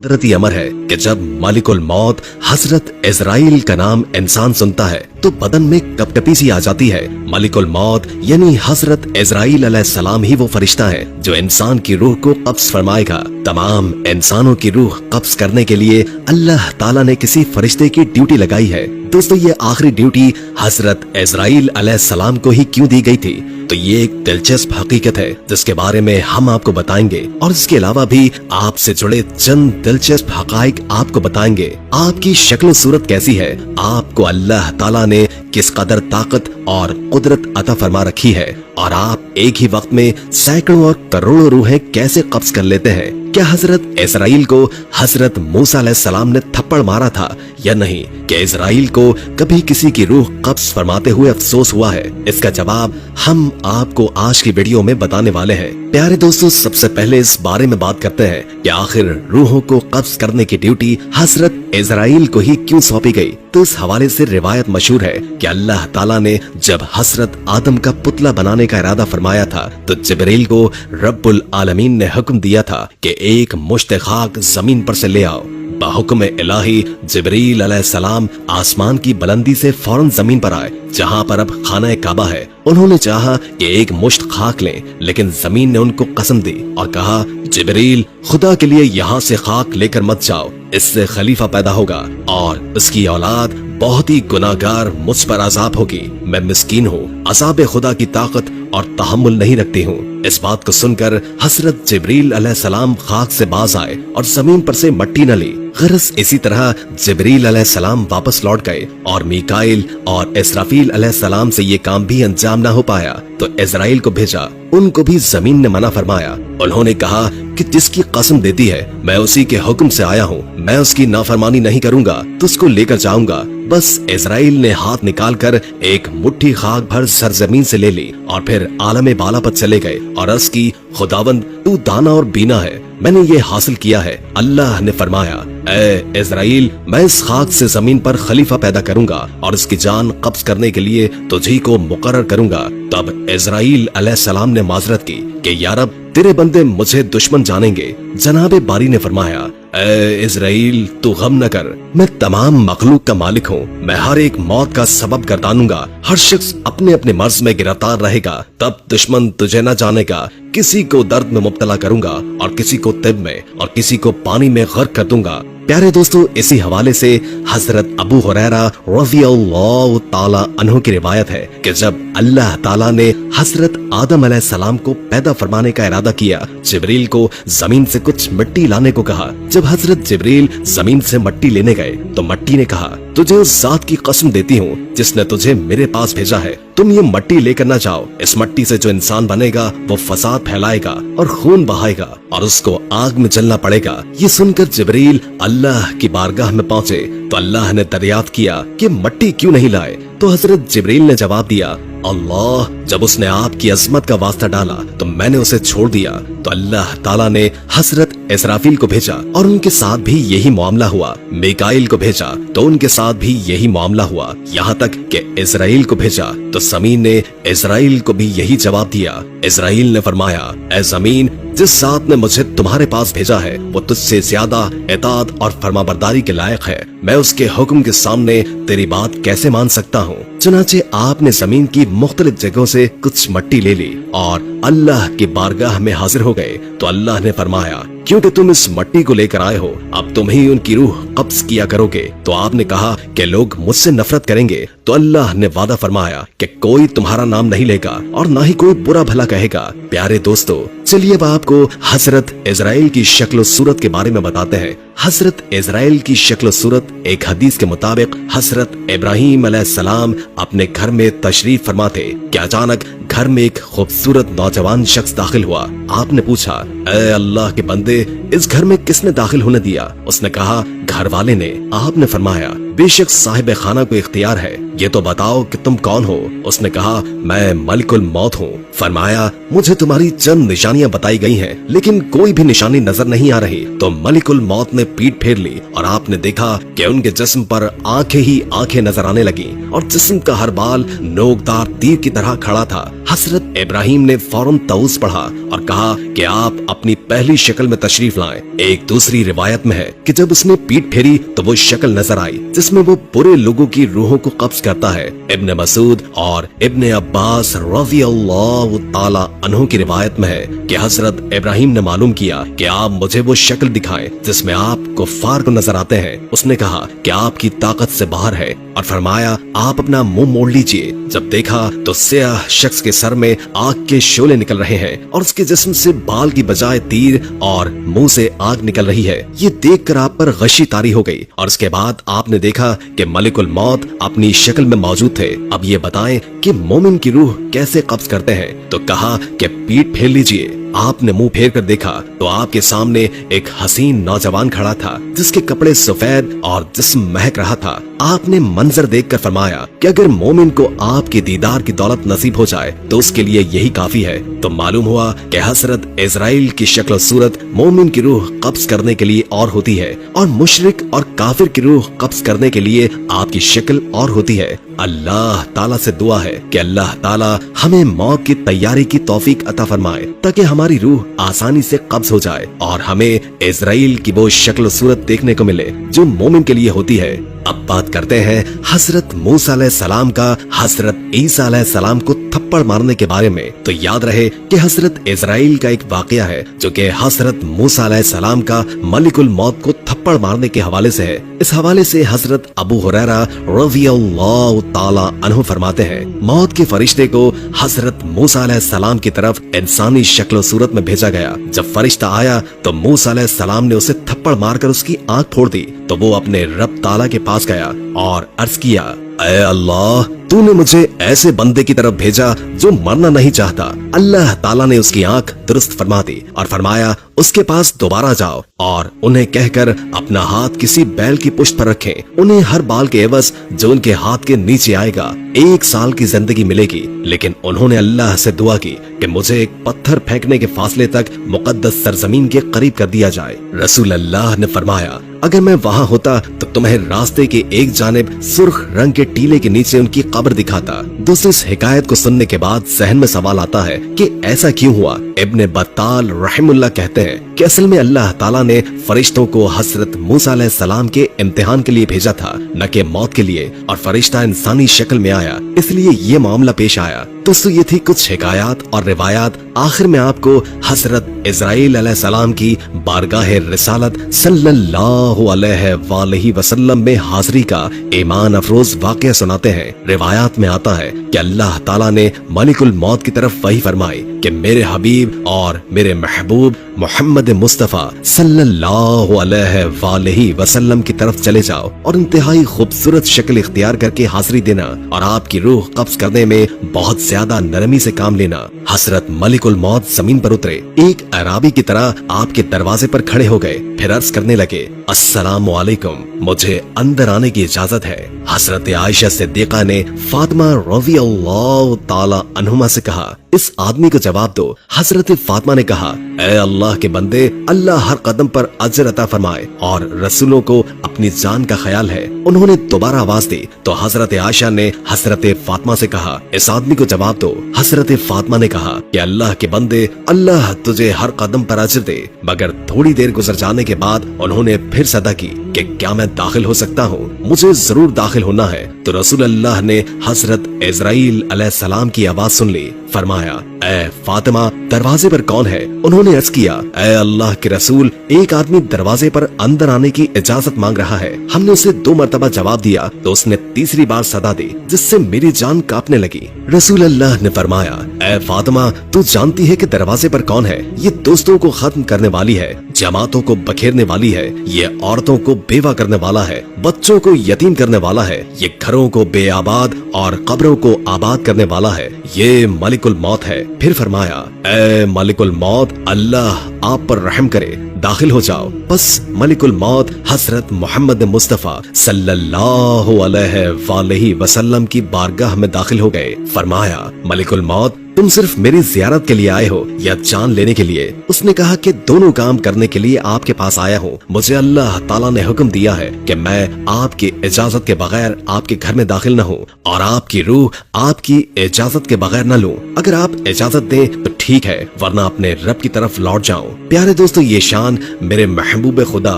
कुदरती अमर है कि जब मालिकुल मौत हजरत इजराइल का नाम इंसान सुनता है तो बदन में कपकपी सी आ जाती है। मालिकुल मौत यानी हजरत इजराइल अलैहिस्सलाम ही वो फरिश्ता है जो इंसान की रूह को कब्ज फरमाएगा। तमाम इंसानों की रूह कब्ज करने के लिए अल्लाह ताला ने किसी फरिश्ते की ड्यूटी लगाई है। दोस्तों, ये आखिरी ड्यूटी हजरत इजराइल अलैहिस्सलाम को ही क्यों दी गई थी? तो ये एक दिलचस्प हकीकत है जिसके बारे में हम आपको बताएंगे और इसके अलावा भी आपसे जुड़े चंद दिलचस्प हकाइक आपको बताएंगे। आपकी शक्ल सूरत कैसी है, आपको अल्लाह ताला ने किस कदर ताकत और कुदरत अता फरमा रखी है और आप एक ही वक्त में सैकड़ों और करोड़ों रूहें कैसे कब्ज कर लेते हैं। क्या हजरत इजराइल को हजरत मूसा अलैहिस्सलाम ने थप्पड़ मारा था या नहीं? क्या इजराइल को कभी किसी की रूह कब्ज फरमाते हुए अफसोस हुआ है? इसका जवाब हम आपको आज की वीडियो में बताने वाले हैं। प्यारे दोस्तों, सबसे पहले इस बारे में बात करते हैं कि आखिर रूहों को कब्ज करने की ड्यूटी हजरत इजराइल को ही क्यों सौंपी गई। तो इस हवाले से रिवायत मशहूर है कि अल्लाह ताला ने जब हजरत आदम का पुतला बनाने का इरादा फरमाया था तो जिब्रील को रब्बुल आलमीन ने हुक्म दिया था कि एक मुश्त खाक जमीन पर से ले आओ। बाहुक्म इलाही जिब्रील अलैहिस्सलाम आसमान की बुलंदी से फौरन जमीन पर आए जहां पर अब खाना काबा है। उन्होंने चाहा कि एक मुश्त खाक लें, लेकिन जमीन ने उनको कसम दी और कहा, जिब्रील खुदा के लिए यहाँ से खाक लेकर मत जाओ, इससे खलीफा पैदा होगा और उसकी औलाद बहुत ही गुनाहगार मुझ पर अजाब होगी। मैं मिस्कीन हूँ, अजाब खुदा की ताकत और तहम्मुल नहीं रखती हूँ। इस बात को सुनकर हजरत जिब्रील अलैहिस्सलाम खाक से बाज आए और जमीन पर से मट्टी न ली। गरज इसी तरह जिब्रील अलैहिस्सलाम वापस लौट गए और मीकाइल और इसराफील अलैहिस्सलाम से ये काम भी अंजाम न हो पाया तो इजराइल को भेजा। उनको भी जमीन ने मना फरमाया। उन्होंने कहा कि जिसकी कसम देती है मैं उसी के हुक्म से आया हूँ, मैं उसकी नाफरमानी नहीं करूंगा तो उसको लेकर जाऊंगा। बस इजराइल ने हाथ निकालकर एक मुट्ठी खाक भर सरजमीन से ले ली और फिर आलम बाला पर चले गए और अर्ज की, खुदावंद तू दाना और बीना है, मैंने ये हासिल किया है। अल्लाह ने फरमाया, ए इजराइल, मैं इस खाक से जमीन पर खलीफा पैदा करूंगा और इसकी जान कब्ज करने के लिए तुझी को मुकर्रर करूंगा। तब इजराइल अलैहिस्सलाम ने माजरत की कि या रब, तेरे बंदे मुझे दुश्मन जानेंगे। जनाबे बारी ने फरमाया, ए इजराइल, तू गम न कर, मैं तमाम मखलूक का मालिक हूँ, मैं हर एक मौत का सबब गर्दानूंगा। हर शख्स अपने अपने मर्ज में गिरफ्तार रहेगा, तब दुश्मन तुझे न जानेगा। किसी को दर्द में मुब्तला करूंगा और किसी को तिब में और किसी को पानी में गर्क कर दूंगा। प्यारे दोस्तों, इसी हवाले से हजरत अबू हुरैरा रज़ियल्लाहु ताला अन्हु की रिवायत है कि जब अल्लाह ताला ने हजरत आदम अलैहिस्सलाम को पैदा फरमाने का इरादा किया, जिब्रील को जमीन से कुछ मिट्टी लाने को कहा। जब हजरत जिब्रील जमीन से मिट्टी लेने गए तो मिट्टी ने कहा, तुझे उस जात की कसम देती हूँ जिसने तुझे मेरे पास भेजा है, तुम ये मिट्टी लेकर न जाओ। इस मिट्टी से जो इंसान बनेगा वो फसाद फैलाएगा और खून बहाएगा और उसको आग में जलना पड़ेगा। ये सुनकर जिब्रील अल्लाह की बारगाह में पहुँचे तो अल्लाह ने दरियाफ्त किया कि मिट्टी क्यों नहीं लाए। तो हजरत जिब्रील ने जवाब दिया, अल्लाह, जब उसने आपकी अजमत का वास्ता डाला तो मैंने उसे छोड़ दिया। तो अल्लाह ताला ने हजरत इसराफील को भेजा और उनके साथ भी यही मामला हुआ। मीकाइल को भेजा तो उनके साथ भी यही मामला हुआ। यहाँ तक कि इजराइल को भेजा तो जमीन ने इजराइल को भी यही जवाब दिया। इजराइल ने फरमाया, ए जमीन, जिस जात ने मुझे तुम्हारे पास भेजा है वो तुझसे ज्यादा इताअत और फरमाबरदारी के लायक है। मैं उसके हुक्म के सामने तेरी बात कैसे मान सकता हूँ? चुनाचे आपने जमीन की मुख्तलिफ जगहों से कुछ मट्टी ले ली और अल्लाह की बारगाह में हाजिर हो गए। तो अल्लाह ने फरमाया, क्योंकि तुम इस मट्टी को लेकर आए हो, अब तुम ही उनकी रूह कब्ज किया करोगे। तो आपने कहा कि लोग मुझसे नफरत करेंगे। तो अल्लाह ने वादा फरमाया कि कोई तुम्हारा नाम नहीं लेगा और ना ही कोई बुरा भला कहेगा। प्यारे दोस्तों, चलिए अब आपको हजरत इजराइल की शक्ल सूरत के बारे में बताते हैं। हजरत इजराइल की शक्ल सूरत एक हदीस के मुताबिक हजरत इब्राहीम अलैहिस्सलाम अपने घर में तशरीफ फरमा थे कि अचानक घर में एक खूबसूरत नौजवान शख्स दाखिल हुआ। आपने पूछा, ए अल्लाह के बंदे, इस घर में किसने दाखिल होने दिया? उसने कहा, घर वाले ने आपने फरमाया, बेशक साहिब खाना को इख्तियार है, ये तो बताओ कि तुम कौन हो। उसने कहा, मैं मलिकुल मौत हूँ। फरमाया, मुझे तुम्हारी चंद निशानियां बताई गई हैं, लेकिन कोई भी निशानी नजर नहीं आ रही। तो मलिकुल मौत ने पीठ फेर ली और आपने देखा कि उनके जिस्म पर आंखें ही आंखें नजर आने लगी और जिस्म का हर बाल नोकदार तीर की तरह खड़ा था। हजरत इब्राहिम ने फौरन तऊस पढ़ा और कहा कि आप अपनी पहली शक्ल में तशरीफ लाएं। एक दूसरी रिवायत में है कि जब उसने पीठ फेरी तो वो शक्ल नजर आई जिसमें वो बुरे लोगों की रूहों को कब्ज करता है। इब्ने मसूद और इब्ने अब्बास रज़ियल्लाहु ताला अन्हु की रिवायत में है कि हजरत इब्राहिम ने मालूम किया कि आप मुझे वो शक्ल दिखाएं जिसमें आप कुफ्फार को नजर आते हैं। उसने कहा कि आपकी ताकत से बाहर है और फरमाया, आप अपना मुंह मोड़ लीजिए। जब देखा तो स्याह शख्स के सर में आग के शोले निकल रहे हैं और उसके जिस्म से बाल की बजाय तीर और मुंह से आग निकल रही है। ये देखकर आप पर गशी तारी हो गई और उसके बाद आपने देखा कि मलिकुल मौत अपनी शक्ल में मौजूद थे। अब ये बताएं कि मोमिन की रूह कैसे कब्ज करते हैं। तो कहा कि पीठ फेर लीजिए। आपने मुंह फेर कर देखा तो आपके सामने एक हसीन नौजवान खड़ा था जिसके कपड़े सफेद और जिस्म महक रहा था। आपने मंजर देखकर फरमाया कि अगर मोमिन को आपके दीदार की दौलत नसीब हो जाए तो उसके लिए यही काफी है। तो मालूम हुआ कि हजरत इजराइल की शक्ल सूरत मोमिन की रूह कब्ज करने के लिए और होती है और मुशरिक और काफिर की रूह कब्ज करने के लिए आपकी शक्ल और होती है। अल्लाह ताला से दुआ है कि अल्लाह ताला हमें मौत की तैयारी की तौफीक अता फरमाए ताकि हमारी रूह आसानी से कब्ज हो जाए और हमें इजराइल की वो शक्ल सूरत देखने को मिले जो मोमिन के लिए होती है। अब बात करते हैं हजरत मूसा अलैहिस्सलाम का हजरत ईसा अलैहिस्सलाम को थप्पड़ मारने के बारे में। तो याद रहे कि हजरत इजराइल का एक वाकया है जो कि हजरत मूसा अलैहिस्सलाम का मलिकुल मौत को थप्पड़ मारने के हवाले से है। इस हवाले से हजरत अबू हुरैरा रज़ियल्लाहु ताला अन्हु फरमाते हैं, मौत के फरिश्ते को हजरत मूसा अलैहिस्सलाम की तरफ इंसानी शक्ल सूरत में भेजा गया। जब फरिश्ता आया तो मूसा अलैहिस्सलाम ने उसे थप्पड़ मारकर उसकी आंख फोड़ दी। तो वो अपने रब ताला के पास गया और अर्ज किया, ऐ अल्लाह, तूने मुझे ऐसे बंदे की तरफ भेजा जो मरना नहीं चाहता। अल्लाह ताला ने उसकी आंख दुरुस्त फरमा दी और फरमाया, उसके पास दोबारा जाओ और उन्हें कहकर अपना हाथ किसी बैल की पुश्त पर रखें। उन्हें हर बाल के एवज जो उनके हाथ के नीचे आएगा 1 साल की जिंदगी मिलेगी। लेकिन उन्होंने अल्लाह से दुआ की कि मुझे एक पत्थर फेंकने के फासले तक मुकद्दस सरजमीन के करीब कर दिया जाए। रसूल अल्लाह ने फरमाया, अगर मैं वहाँ होता तो तुम्हें रास्ते के एक जानिब सुर्ख रंग के टीले के नीचे उनकी कब्र दिखाता। दोस्तों, इस हिकायत को सुनने के बाद जहन में सवाल आता है कि ऐसा क्यों हुआ। इब्ने बत्ताल रहमुल्लाह कहते हैं कि असल में अल्लाह ताला ने फरिश्तों को हजरत मूसा अलैहिस्सलाम के इम्तिहान के लिए भेजा था, न कि मौत के लिए, और फरिश्ता इंसानी शक्ल में आया, इसलिए ये मामला पेश आया। दोस्तों, ये थी कुछ हिकायात और रिवायात। आखिर में आपको हजरत इजराइल अलैहिस्सलाम की बारगाह रिसालत सल्लल्लाहु अलैहि वसल्लम में हाजिरी का ईमान अफरोज वाकया सुनाते हैं। रिवायात में आता है कि अल्लाह ताला ने मलिकुल मौत की तरफ वही फरमाई कि मेरे हबीब और मेरे महबूब मोहम्मद मुस्तफा सल्लल्लाहु अलैहि वसल्लम की तरफ चले जाओ और इंतहाई खूबसूरत शक्ल इख्तियार करके हाजिरी देना और आपकी रूह कब्ज करने में बहुत ज्यादा नरमी से काम लेना। हजरत मलिकुल मौत जमीन पर उतरे, एक अराबी की तरह आपके दरवाजे पर खड़े हो गए, फिर अर्ज करने लगे, अस्सलामु अलैकुम, मुझे अंदर आने की इजाजत है। हजरत आयशा सिद्दीका ने फातिमा रज़ियल्लाहु ताला अन्हुमा से कहा, इस आदमी को जवाब दो। हजरत फातिमा ने कहा, ऐ अल्लाह के बंदे, अल्लाह हर कदम पर अजर अता फरमाए और रसूलों को अपनी जान का ख्याल है। उन्होंने दोबारा आवाज दी तो हजरत आयशा ने हजरत फातिमा से कहा, इस आदमी को जवाब दो। हजरत फातिमा ने कहा कि अल्लाह के बंदे, अल्लाह तुझे हर कदम पर अजर दे। मगर थोड़ी देर गुजर जाने के बाद उन्होंने फिर सदा की कि क्या मैं दाखिल हो सकता हूँ? मुझे जरूर दाखिल होना है। तो रसूल अल्लाह ने हजरत इजराइल अलैहिस्सलाम की आवाज सुन ली। फरमाया, ऐ फातिमा, दरवाजे पर कौन है? उन्होंने अर्ज किया, ऐ अल्लाह के रसूल, एक आदमी दरवाजे पर अंदर आने की इजाजत मांग रहा है। हमने उसे 2 मरतबा जवाब दिया तो उसने तीसरी बार सदा दी, जिससे मेरी जान कांपने लगी। रसूल अल्लाह ने फरमाया, ऐ फातिमा, तू जानती है कि दरवाजे पर कौन है? ये दोस्तों को खत्म करने वाली है जमातों को बखेरने वाली है, ये औरतों को बेवा करने वाला है, बच्चों को यतीम करने वाला है, ये घरों को बेआबाद और कब्रों को आबाद करने वाला है, ये मलिकुल मौत है। फिर फरमाया, ए मलिकुल मौत, अल्लाह आप पर रहम करे, दाखिल हो जाओ। बस मलिकुल मौत हजरत मोहम्मद मुस्तफा सल्लल्लाहु अलैहि वसल्लम की बारगाह में दाखिल हो गए। फरमाया, मलिकुल मौत, तुम सिर्फ मेरी जियारत के लिए आए हो या जान लेने के लिए? उसने कहा कि दोनों काम करने के लिए आपके पास आया हूँ। मुझे अल्लाह ताला ने हुक्म दिया है कि मैं आपकी इजाजत के बगैर आपके घर में दाखिल न हूँ और आपकी रूह आपकी इजाजत के बगैर न लूं। अगर आप इजाजत दें तो ठीक है, वरना अपने रब की तरफ लौट जाऊं। प्यारे दोस्तों, ये शान मेरे महबूब खुदा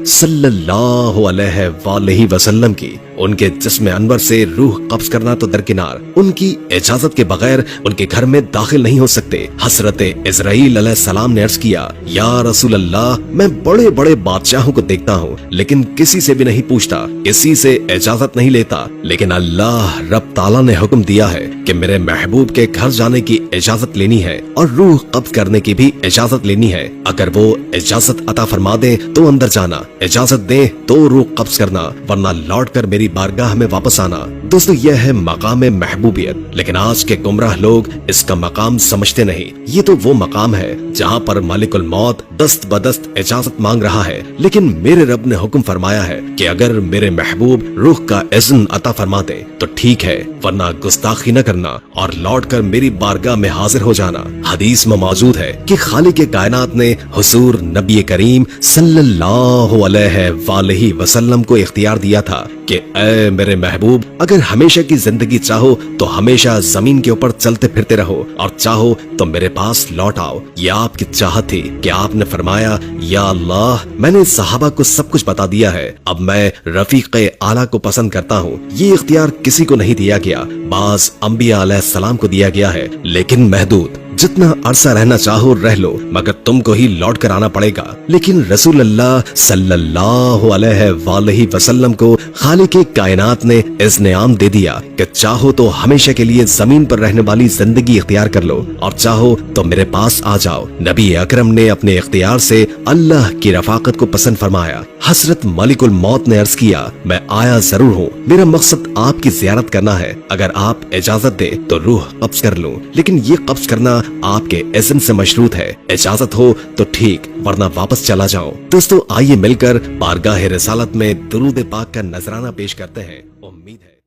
सल्लल्लाहु अलैहि वसल्लम की। उनके जिस्म अनवर से रूह कब्ज करना तो दरकिनार, उनकी इजाजत के बगैर उनके घर में दाखिल नहीं हो सकते। हजरत इजराइल अलैहिस्सलाम ने अर्ज किया, या रसूल अल्लाह, मैं बड़े बड़े बादशाहों को देखता हूँ लेकिन किसी से भी नहीं पूछता, किसी से इजाजत नहीं लेता, लेकिन अल्लाह रब ताला ने हुक्म दिया है कि मेरे महबूब के घर जाने की इजाजत लेनी है और रूह कब्ज करने की भी इजाजत लेनी है। अगर वो इजाजत अता फरमा दे तो अंदर जाना, इजाजत दे तो रूह कब्ज करना, वरना लौट कर मेरी बारगाह में वापस आना। दोस्तों, यह है मकाम महबूबियत, लेकिन आज के गुमराह लोग इसका मकाम समझते नहीं। ये तो वो मकाम है जहाँ पर मालिकुल मौत दस्त बदस्त इजाजत मांग रहा है, लेकिन मेरे रब ने हुक्म फरमाया है कि अगर मेरे महबूब रूह का इज़्न अता फरमा दे तो ठीक है, वरना गुस्ताखी न करना और लौट कर मेरी बारगाह में हाजिर हो जाना। हदीस में मौजूद है कि खालिक कायनात ने हुजूर नबी करीम सल्लल्लाहु अलैहि वसल्लम को इख्तियार दिया था कि ऐ मेरे महबूब, अगर हमेशा की जिंदगी चाहो तो हमेशा जमीन के ऊपर चलते फिरते रहो और चाहो तो मेरे पास लौट आओ। ये आपकी चाहत थी कि आपने फरमाया, या अल्लाह, मैंने सहाबा को सब कुछ बता दिया है, अब मैं रफीक आला को पसंद करता हूँ। ये इख्तियार किसी को नहीं दिया गया, बाज अंबिया अलैहिस्सलाम को दिया गया है, लेकिन महदूद। जितना अरसा रहना चाहो रह लो, मगर तुमको ही लौट कर आना पड़ेगा। लेकिन रसूल अल्लाह सल्लल्लाहु अलैहि वसल्लम को खालिक कायनात ने इज़्न आम दे दिया कि चाहो तो हमेशा के लिए जमीन पर रहने वाली जिंदगी इख्तियार कर लो और चाहो तो मेरे पास आ जाओ। नबी अकरम ने अपने इख्तियार से अल्लाह की रफाकत को पसंद फरमाया। हजरत मलिकुल मौत ने अर्ज किया, मैं आया जरूर हूँ, मेरा मकसद आपकी जियारत करना है। अगर आप इजाजत दे तो रूह कब्ज कर लूं, लेकिन ये कब्ज करना आपके इज़्न से मशरूत है। इजाजत हो तो ठीक, वरना वापस चला जाओ। दोस्तों, आइए मिलकर बारगाह रिसालत में दुरूद पाक का नजराना पेश करते हैं। उम्मीद है